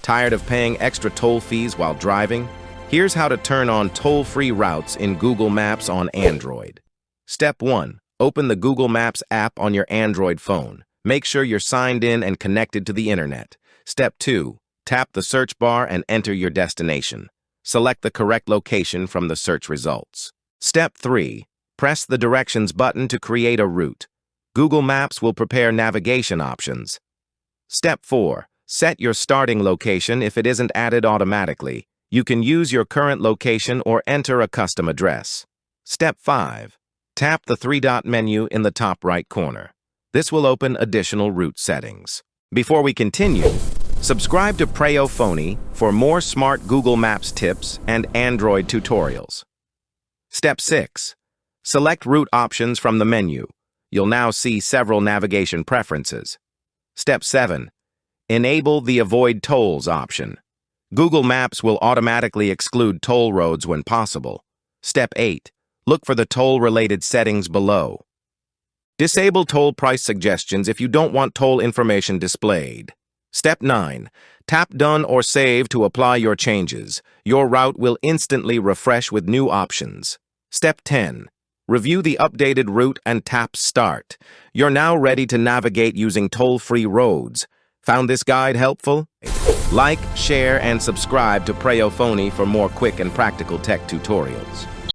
Tired of paying extra toll fees while driving? Here's how to turn on toll-free routes in Google Maps on Android. Step 1. Open the Google Maps app on your Android phone. Make sure you're signed in and connected to the internet. Step 2. Tap the search bar and enter your destination. Select the correct location from the search results. Step 3. Press the directions button to create a route. Google Maps will prepare navigation options. Step 4. Set your starting location if it isn't added automatically. You can use your current location or enter a custom address. Step 5. Tap the three-dot menu in the top right corner. This will open additional route settings. Before we continue, subscribe to Preyo Phonie for more smart Google Maps tips and Android tutorials. Step 6. Select route options from the menu. You'll now see several navigation preferences. Step 7. Enable the Avoid Tolls option. Google Maps will automatically exclude toll roads when possible. Step 8. Look for the toll-related settings below. Disable toll price suggestions if you don't want toll information displayed. Step 9. Tap Done or Save to apply your changes. Your route will instantly refresh with new options. Step 10. Review the updated route and tap Start. You're now ready to navigate using toll-free roads. Found this guide helpful? Like, share, and subscribe to Preyo Phonie for more quick and practical tech tutorials.